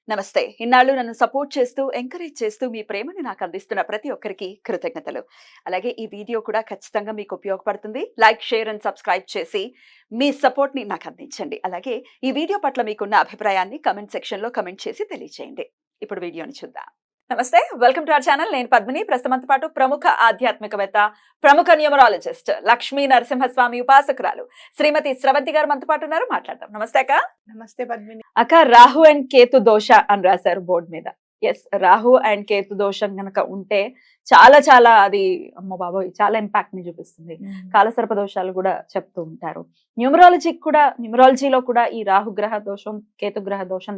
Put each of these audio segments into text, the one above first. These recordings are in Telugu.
నమస్తే. ఇన్నాళ్ళు నన్ను సపోర్ట్ చేస్తూ, ఎంకరేజ్ చేస్తూ మీ ప్రేమని నాకు అందిస్తున్న ప్రతి ఒక్కరికి కృతజ్ఞతలు. అలాగే ఈ వీడియో కూడా ఖచ్చితంగా మీకు ఉపయోగపడుతుంది. లైక్, షేర్ అండ్ సబ్స్క్రైబ్ చేసి మీ సపోర్ట్‌ని నాకు అందించండి. అలాగే ఈ వీడియో పట్ల మీకున్న అభిప్రాయాన్ని కామెంట్ సెక్షన్‌లో కామెంట్ చేసి తెలియజేయండి. ఇప్పుడు వీడియోని చూద్దాం. నమస్తే. Welcome to our channel. నేను పద్మిని. ప్రస్తుతంతో పాటు ప్రముఖ ఆధ్యాత్మికవేత్త, ప్రముఖ న్యూమరాలజిస్ట్, లక్ష్మీ నరసింహస్వామి ఉపాసకురాలు శ్రీమతి స్రవంతి గారు మనతో పాటు ఉన్నారు. మాట్లాడదాం. నమస్తే అక్క. నమస్తే పద్మిని. అక్క, రాహు అండ్ కేతు దోష అని రాశారు బోర్డు మీద. ఎస్, రాహు అండ్ కేతు దోషం గనక ఉంటే చాలా చాలా అది అమ్మ బాబోయ్ చాలా ఇంపాక్ట్ ని చూపిస్తుంది. కాలసర్ప దోషాలు కూడా చెప్తూ ఉంటారు. న్యూమరాలజీలో కూడా ఈ రాహుగ్రహ దోషం, కేతుగ్రహ దోషం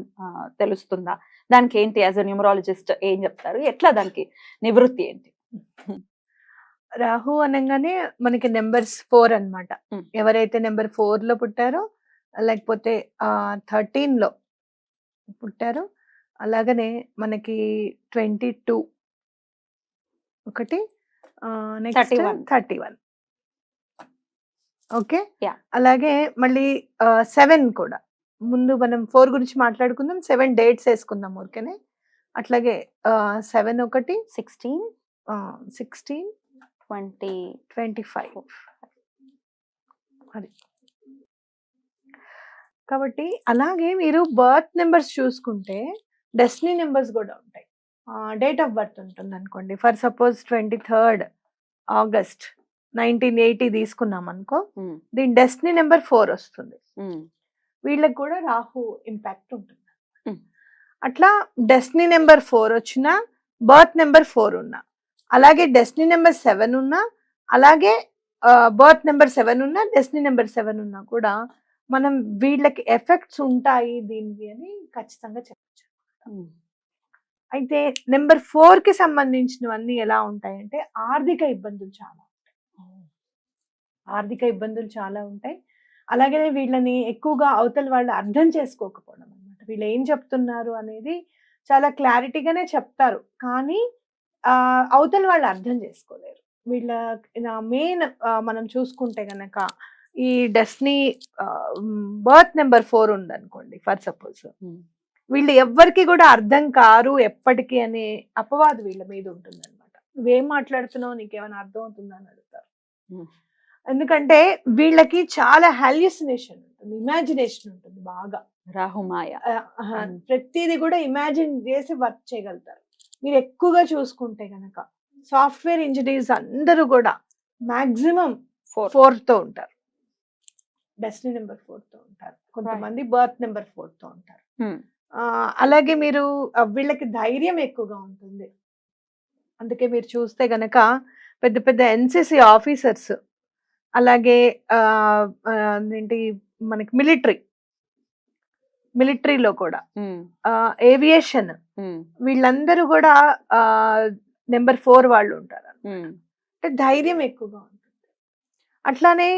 తెలుస్తుందా? దానికి ఏంటి, యాజ్ అ న్యూమరాలజిస్ట్ ఏం చెప్తారు? ఎట్లా దానికి నివృత్తి ఏంటి? రాహు అనగానే మనకి నెంబర్స్ 4 అన్నమాట. ఎవరైతే నెంబర్ 4 లో పుట్టారో, లేకపోతే 13 లో పుట్టారో, అలాగనే మనకి 22 ఒకటి, నెక్స్ట్ 31. ఓకే, అలాగే మళ్ళీ 7 కూడా. ముందు మనం 4 గురించి మాట్లాడుకుందాం, 7 డేట్స్ వేసుకుందాం ఊరికేనే. అట్లాగే 7 ఒకటి, 16, 20, 25 అది. కాబట్టి అలాగే మీరు బర్త్ నెంబర్స్ చూసుకుంటే డెస్టినీ నెంబర్స్ కూడా ఉంటాయి. డేట్ ఆఫ్ బర్త్ ఉంటుంది అనుకోండి. ఫర్ సపోజ్ 23rd ఆగస్ట్ 1980 తీసుకున్నాం అనుకో, దీని డెస్టినీ నెంబర్ 4 వస్తుంది. వీళ్ళకి కూడా రాహు ఇంపాక్ట్ ఉంటుంది. అట్లా డెస్టినీ నెంబర్ 4 వచ్చినా, బర్త్ నెంబర్ 4 ఉన్నా, అలాగే డెస్టినీ నెంబర్ 7 ఉన్నా, అలాగే బర్త్ నెంబర్ 7 ఉన్నా, డెస్టినీ నెంబర్ 7 ఉన్నా కూడా మనం వీళ్ళకి ఎఫెక్ట్స్ ఉంటాయి దీనివి అని ఖచ్చితంగా చెప్పచ్చు. అయితే నెంబర్ 4 కి సంబంధించినవన్నీ ఎలా ఉంటాయంటే ఆర్థిక ఇబ్బందులు చాలా ఉంటాయి. అలాగే వీళ్ళని ఎక్కువగా అవతల వాళ్ళు అర్థం చేసుకోకపోవడం అనమాట. వీళ్ళు ఏం చెప్తున్నారు అనేది చాలా క్లారిటీగానే చెప్తారు, కానీ అవతల వాళ్ళు అర్థం చేసుకోలేరు. వీళ్ళ మెయిన్ మనం చూసుకుంటే గనక ఈ డెస్టినీ బర్త్ నెంబర్ 4 ఉందనుకోండి ఫర్ సపోజ్, వీళ్ళు ఎవ్వరికి కూడా అర్థం కారు ఎప్పటికీ అనే అపవాదు వీళ్ళ మీద ఉంటుంది అనమాట. నువ్వేం మాట్లాడుతున్నావు, నీకేమైనా అర్థం అవుతుందా అని అడుగుతారు. ఎందుకంటే వీళ్ళకి చాలా హాల్యూసినేషన్ ఉంటుంది, ఇమాజినేషన్ ఉంటుంది బాగా. రాహుమాయ ప్రతిదీ కూడా ఇమాజిన్ చేసి వర్క్ చేయగలుగుతారు. మీరు ఎక్కువగా చూసుకుంటే గనక సాఫ్ట్వేర్ ఇంజనీర్స్ అందరూ కూడా మాక్సిమం 4 తో ఉంటారు, డెస్టినీ నెంబర్ 4 తో ఉంటారు. కొంతమంది బర్త్ నెంబర్ 4 తో ఉంటారు. అలాగే మీరు వీళ్ళకి ధైర్యం ఎక్కువగా ఉంటుంది. అందుకే మీరు చూస్తే గనక పెద్ద పెద్ద ఎన్సిసి ఆఫీసర్స్, అలాగే ఏంటి మనకి మిలిటరీలో కూడా, ఏవియేషన్, వీళ్ళందరూ కూడా నెంబర్ 4 వాళ్ళు ఉంటారు. అంటే ధైర్యం ఎక్కువగా ఉంటుంది. అట్లానే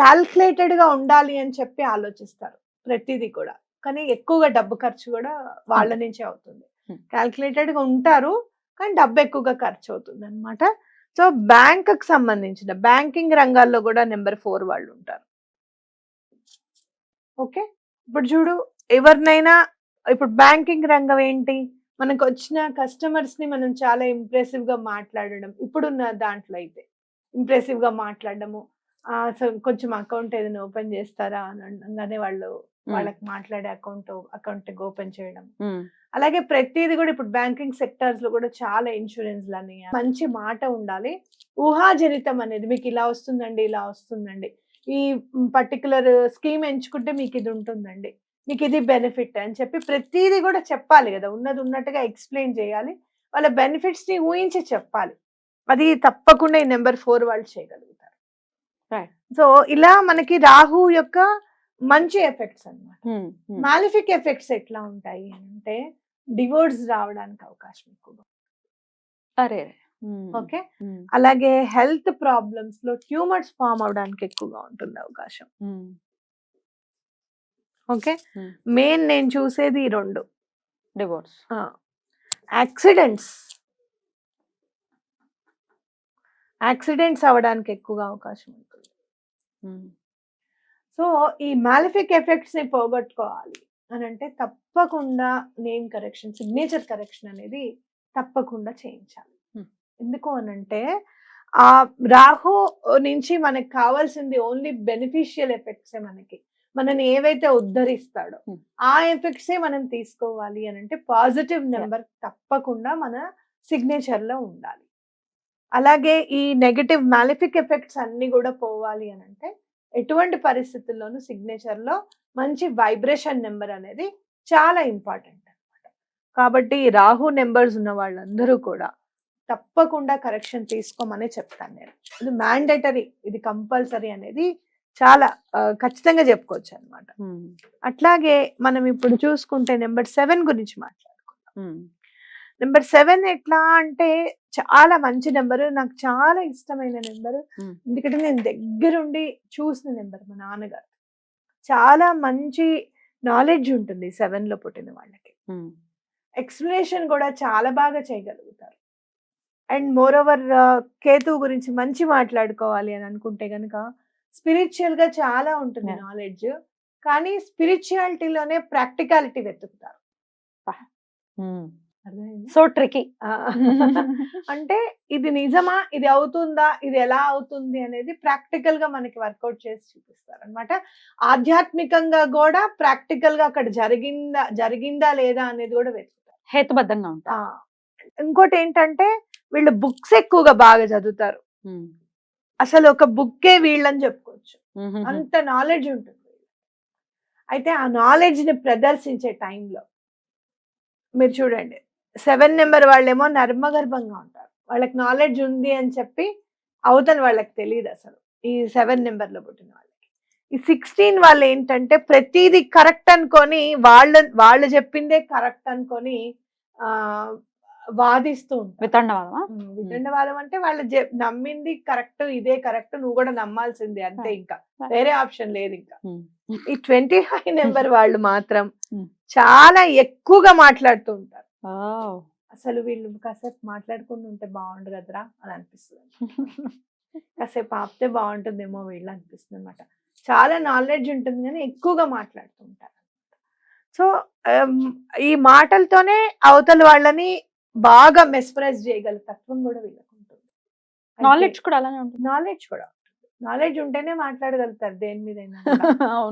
క్యాల్కులేటెడ్ గా ఉండాలి అని చెప్పి ఆలోచిస్తారు ప్రతిదీ కూడా, కానీ ఎక్కువగా డబ్బు ఖర్చు కూడా వాళ్ళ నుంచే అవుతుంది. క్యాల్కులేటెడ్ గా ఉంటారు, కానీ డబ్బు ఎక్కువగా ఖర్చు అవుతుంది అనమాట. సో బ్యాంక్ కి సంబంధించిన బ్యాంకింగ్ రంగాల్లో కూడా నెంబర్ 4 వాళ్ళు ఉంటారు. ఓకే, ఇప్పుడు చూడు, ఎవరినైనా ఇప్పుడు బ్యాంకింగ్ రంగం ఏంటి, మనకు వచ్చిన కస్టమర్స్ ని మనం చాలా ఇంప్రెసివ్ గా మాట్లాడడం. ఇప్పుడున్న దాంట్లో అయితే ఇంప్రెసివ్ గా మాట్లాడడము, కొంచెం అకౌంట్ ఏదైనా ఓపెన్ చేస్తారా అని అనగానే వాళ్ళకి మాట్లాడే అకౌంట్ ఓపెన్ చేయడం. అలాగే ప్రతిదీ కూడా ఇప్పుడు బ్యాంకింగ్ సెక్టర్స్ లో కూడా చాలా ఇన్సూరెన్స్ లని మంచి మాట ఉండాలి. ఊహాజనితం అనేది మీకు ఇలా వస్తుందండి, ఈ పర్టికులర్ స్కీమ్ ఎంచుకుంటే మీకు ఇది ఉంటుందండి, మీకు ఇది బెనిఫిట్ అని చెప్పి ప్రతిదీ కూడా చెప్పాలి కదా. ఉన్నది ఉన్నట్టుగా ఎక్స్ప్లెయిన్ చేయాలి, వాళ్ళ బెనిఫిట్స్ ని ఊహించి చెప్పాలి. అది తప్పకుండా ఈ నెంబర్ 4 వాళ్ళు చేయగలుగుతారు. సో ఇలా మనకి రాహు యొక్క మంచి ఎఫెక్ట్స్ అన్నమాట. మాలిఫిక్ ఎఫెక్ట్స్ ఎట్లా ఉంటాయి అంటే డివోర్స్ రావడానికి అవకాశం ఎక్కువగా. ఓకే, అలాగే హెల్త్ ప్రాబ్లమ్స్ లో ట్యూమర్స్ ఫామ్ అవడానికి ఎక్కువగా ఉంటుంది అవకాశం. ఓకే, మెయిన్ నేను చూసేది ఈ 2, డివోర్స్, యాక్సిడెంట్స్ అవడానికి ఎక్కువగా అవకాశం ఉంటుంది. సో ఈ మాలిఫిక్ ఎఫెక్ట్స్ ని పోగొట్టుకోవాలి అని అంటే తప్పకుండా నేమ్ కరెక్షన్, సిగ్నేచర్ కరెక్షన్ అనేది తప్పకుండా చేయించాలి. Hmm. ఎందుకు అనంటే ఆ రాహు నుంచి మనకు కావాల్సింది ఓన్లీ బెనిఫిషియల్ ఎఫెక్ట్సే మనకి. మనని ఏవైతే ఉద్ధరిస్తాడో Hmm. ఆ ఎఫెక్ట్సే మనం తీసుకోవాలి అని అంటే పాజిటివ్ నెంబర్ తప్పకుండా మన సిగ్నేచర్ లో ఉండాలి. అలాగే ఈ నెగటివ్ మాలిఫిక్ ఎఫెక్ట్స్ అన్ని కూడా పోవాలి అని అంటే ఎటువంటి పరిస్థితుల్లోనూ సిగ్నేచర్ లో మంచి వైబ్రేషన్ నెంబర్ అనేది చాలా ఇంపార్టెంట్ అన్నమాట. కాబట్టి ఈ రాహు నెంబర్స్ ఉన్న వాళ్ళందరూ కూడా తప్పకుండా కరెక్షన్ తీసుకోమనే చెప్తాను నేను. ఇది మ్యాండేటరీ, ఇది కంపల్సరీ అనేది చాలా ఖచ్చితంగా చెప్పుకోవచ్చు అన్నమాట. అట్లాగే మనం ఇప్పుడు చూసుకుంటే నెంబర్ 7 గురించి మాట్లాడుకుందాం. నెంబర్ 7 ఎట్లా అంటే చాలా మంచి నెంబర్, నాకు చాలా ఇష్టమైన నెంబర్. ఎందుకంటే నేను దగ్గరుండి చూసిన నెంబర్. మా నాన్నగారు చాలా మంచి నాలెడ్జ్ ఉంటుంది 7 లో పుట్టిన వాళ్ళకి. ఎక్స్ప్లెనేషన్ కూడా చాలా బాగా చేయగలుగుతారు. అండ్ మోర్ ఓవర్ కేతు గురించి మంచి మాట్లాడుకోవాలి అని అనుకుంటే గనుక స్పిరిచువల్ గా చాలా ఉంటుంది Yeah. నాలెడ్జ్. కానీ స్పిరిచువాలిటీలోనే ప్రాక్టికాలిటీ వెతుకుతారు. అర్థమైందా? So tricky. ఆ, అంటే ఇది నిజమా, ఇది అవుతుందా, ఇది ఎలా అవుతుంది అనేది ప్రాక్టికల్ గా మనకి వర్కౌట్ చేసి చూపిస్తారు అన్నమాట. ఆధ్యాత్మికంగా కూడా ప్రాక్టికల్ గా అక్కడ జరిగిందా లేదా అనేది కూడా వెతుకుతారు. హేతుబద్ధంగా ఆ, ఉంటారు. ఇంకోటి ఏంటంటే వీళ్ళు బుక్స్ ఎక్కువగా బాగా చదువుతారు. అసలు ఒక బుక్కే వీళ్ళని చెప్పుకోవచ్చు, అంత నాలెడ్జ్ ఉంటుంది. అయితే ఆ నాలెడ్జ్ ని ప్రదర్శించే టైంలో మీరు చూడండి 7 నెంబర్ వాళ్ళేమో నర్మగర్భంగా ఉంటారు. వాళ్ళకి నాలెడ్జ్ ఉంది అని చెప్పి అవతల వాళ్ళకి తెలియదు అసలు, ఈ 7 నెంబర్ లో పుట్టిన వాళ్ళకి. ఈ 16 వాళ్ళు ఏంటంటే ప్రతిదీ కరెక్ట్ అనుకొని వాళ్ళు చెప్పిందే కరెక్ట్ అనుకొని ఆ వాదిస్తూ ఉంటారు. వితండవాదమా? వితండవాదం అంటే వాళ్ళు నమ్మింది కరెక్ట్, ఇదే కరెక్ట్, నువ్వు కూడా నమ్మాల్సిందే అంతే, ఇంకా వేరే ఆప్షన్ లేదు ఇంకా. ఈ 25 నెంబర్ వాళ్ళు మాత్రం చాలా ఎక్కువగా మాట్లాడుతూ ఉంటారు. అసలు వీళ్ళు కాసేపు మాట్లాడుకుంటూ ఉంటే బాగుండు కదరా అని అనిపిస్తుంది. కాసేపు ఆపితే బాగుంటుందేమో వీళ్ళు అనిపిస్తుంది అనమాట. చాలా నాలెడ్జ్ ఉంటుంది కానీ ఎక్కువగా మాట్లాడుతూ ఉంటారు. సో ఈ మాటలతోనే అవతల వాళ్ళని బాగా మెస్పరైజ్ చేయగల తత్వం కూడా వీళ్ళకు ఉంటుంది. నాలెడ్జ్ కూడా అలానే ఉంటుంది. నాలెడ్జ్ కూడా నాలెడ్జ్ ఉంటేనే మాట్లాడగలుగుతారు దేని మీదైనా.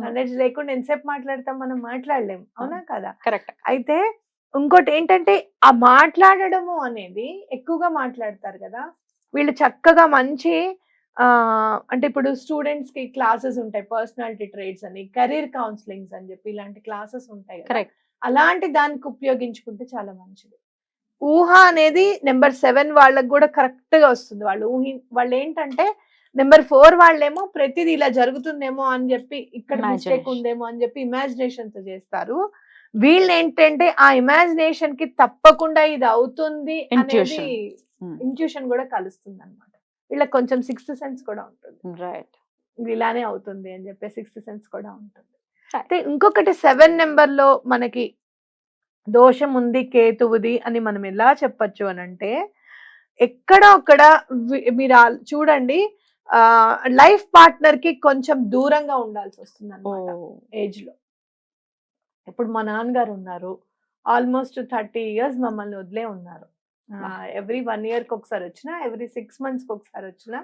నాలెడ్జ్ లేకుండా ఎంతసేపు మాట్లాడతాం, మనం మాట్లాడలేము, అవునా కదా? కరెక్ట్. అయితే ఇంకోటి ఏంటంటే ఆ మాట్లాడడము అనేది ఎక్కువగా మాట్లాడతారు కదా వీళ్ళు. చక్కగా మంచి అంటే ఇప్పుడు స్టూడెంట్స్ కి క్లాసెస్ ఉంటాయి, పర్సనాలిటీ ట్రేడ్స్ అని, కెరీర్ కౌన్సిలింగ్స్ అని చెప్పి ఇలాంటి క్లాసెస్ ఉంటాయి కదా. అలాంటి దానికి ఉపయోగించుకుంటే చాలా మంచిది. ఊహ అనేది నెంబర్ 7 వాళ్ళకి కూడా కరెక్ట్ గా వస్తుంది. వాళ్ళు ఏంటంటే నెంబర్ 4 వాళ్ళేమో ప్రతిదీ ఇలా జరుగుతుందేమో అని చెప్పి, ఇక్కడ మిస్టేక్ ఉందేమో అని చెప్పి ఇమాజినేషన్స్ చేస్తారు. వీళ్ళు ఏంటంటే ఆ ఇమాజినేషన్ కి తప్పకుండా ఇది అవుతుంది అనేది ఇంట్యూషన్ కూడా కలుస్తుంది అనమాట. వీళ్ళకి కొంచెం 6th సెన్స్ కూడా ఉంటుంది. రైట్, ఇలానే అవుతుంది అని చెప్పి 6th సెన్స్ కూడా ఉంటుంది. అయితే ఇంకొకటి 7 నెంబర్ లో మనకి దోషం ఉంది కేతువుది అని మనం ఎలా చెప్పొచ్చు అని అంటే, ఎక్కడో అక్కడ మీరు చూడండి లైఫ్ పార్ట్నర్ కి కొంచెం దూరంగా ఉండాల్సి వస్తుంది అనమాట ఏజ్ లో. ఇప్పుడు మా నాన్నగారు ఉన్నారు, ఆల్మోస్ట్ 30 years మమ్మల్ని వదిలే ఉన్నారు. ఎవ్రీ 1 year కి ఒకసారి వచ్చినా, ఎవ్రీ 6 months కి ఒకసారి వచ్చినా,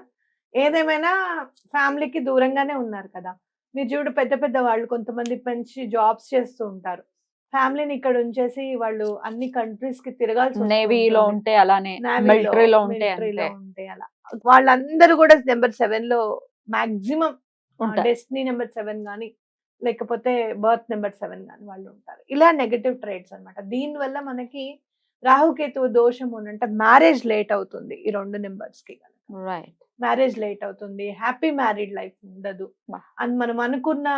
ఏదేమైనా ఫ్యామిలీకి దూరంగానే ఉన్నారు కదా. మీరు చూడు పెద్ద పెద్ద వాళ్ళు కొంతమంది మంచి జాబ్స్ చేస్తూ ఉంటారు, ఫ్యామిలీని ఇక్కడ ఉంచేసి వాళ్ళు అన్ని కంట్రీస్ కి తిరగాల్సి వస్తుంది. నేవీలో ఉంటే అలానే, మిలిటరీలో ఉంటే అలా వాళ్ళందరూ కూడా నెంబర్ 7 లో మాక్సిమం డెస్టినీ నెంబర్ 7 గానీ లేకపోతే బర్త్ నెంబర్ 7 గానీ వాళ్ళు ఉంటారు. ఇలా నెగటివ్ ట్రేట్స్ అన్నమాట. దీని వల్ల మనకి రాహుకేతువు దోషం అంటే మ్యారేజ్ లేట్ అవుతుంది ఈ 2 నెంబర్స్ కి. రైట్, మ్యారేజ్ లేట్ అవుతుంది, హ్యాపీ మ్యారీడ్ లైఫ్ ఉండదు, అని మనం అనుకున్న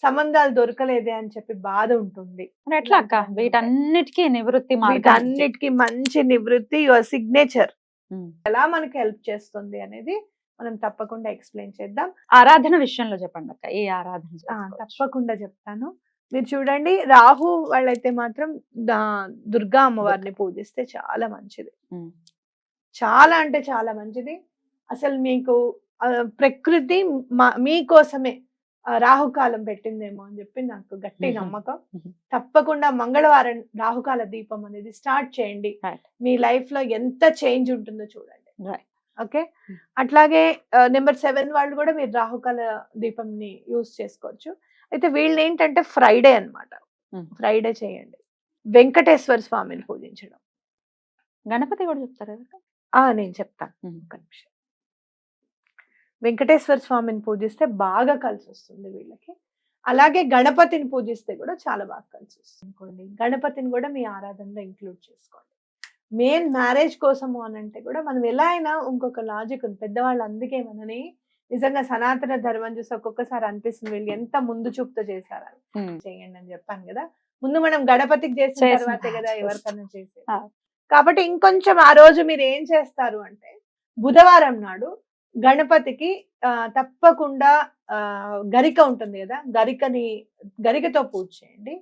సంబంధాలు దొరకలేదే అని చెప్పి బాధ ఉంటుంది. ఎట్లా అక్క వీటన్నిటికీ నివృత్తి వీటన్నిటికీ మంచి నివృత్తి యువర్ సిగ్నేచర్ ఎలా మనకి హెల్ప్ చేస్తుంది అనేది మనం తప్పకుండా ఎక్స్ప్లెయిన్ చేద్దాం. ఆరాధన విషయంలో చెప్పండి అక్క, ఏ ఆరాధన? తప్పకుండా చెప్తాను. మీరు చూడండి రాహు వాళ్ళైతే మాత్రం దుర్గా అమ్మవారిని పూజిస్తే చాలా మంచిది, చాలా అంటే చాలా మంచిది. అసలు మీకు ప్రకృతి మీకోసమే రాహుకాలం పెట్టిందేమో అని చెప్పి నాకు గట్టి మ్మ్. నమ్మకం. మ్మ్. తప్పకుండా మంగళవారం రాహుకాల దీపం అనేది స్టార్ట్ చేయండి. Right. మీ లైఫ్ లో ఎంత చేంజ్ ఉంటుందో చూడండి. Right. Okay, Hmm. అట్లాగే నెంబర్ 7 వాళ్ళు కూడా మీరు రాహుకాల దీపంని యూజ్ చేసుకోవచ్చు. అయితే వీళ్ళు ఏంటంటే ఫ్రైడే అన్నమాట. Hmm. ఫ్రైడే చేయండి. వెంకటేశ్వర స్వామిని పూజించడం. గణపతి కూడా చెప్తారు కదా. నేను చెప్తాను, ఒక్క నిమిషం. వెంకటేశ్వర స్వామిని పూజిస్తే బాగా కలిసి వస్తుంది వీళ్ళకి. అలాగే గణపతిని పూజిస్తే కూడా చాలా బాగా కలిసి వస్తుంది. గణపతిని కూడా మీ ఆరాధనలో ఇంక్లూడ్ చేసుకోండి. మెయిన్ మ్యారేజ్ కోసము అని అంటే కూడా మనం ఎలా అయినా ఇంకొక లాజిక్ ఉంది. పెద్దవాళ్ళు అందుకే మనని నిజంగా సనాతన ధర్మం చూసి ఒక్కొక్కసారి అనిపిస్తుంది వీళ్ళు ఎంత ముందు చూపుతో చేశారని. చేయండి అని చెప్పాను కదా. ముందు మనం గణపతికి చేసిన చేసిన తర్వాతే కదా తర్వాత ఎవరికన్నా చేసేది. ఆ. కాబట్టి ఇంకొంచెం ఆ రోజు మీరు ఏం చేస్తారు అంటే బుధవారం నాడు గణపతికి తప్పకుండా గరిక ఉంటుంది కదా, గరికతో పూజ చేయండి,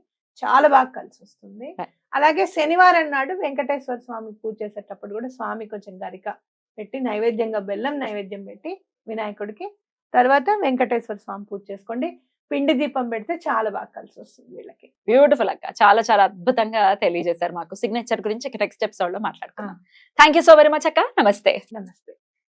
చాలా బాగా కలిసి వస్తుంది. Right. అలాగే శనివారం నాడు వెంకటేశ్వర స్వామికి పూజ చేసేటప్పుడు కూడా స్వామి కొంచెం గరిక పెట్టి నైవేద్యంగా బెల్లం నైవేద్యం పెట్టి వినాయకుడికి తర్వాత వెంకటేశ్వర స్వామి పూజ చేసుకోండి. పిండి దీపం పెడితే చాలా బాగా కలిసి వస్తుంది వీళ్ళకి. బ్యూటిఫుల్ అక్క, చాలా చాలా అద్భుతంగా తెలియజేశారు మాకు. సిగ్నేచర్ గురించి నెక్స్ట్ ఎపిసోడ్ లో మాట్లాడుకుందాం. ఆ. Thank you so very much అక్క. నమస్తే. నమస్తే.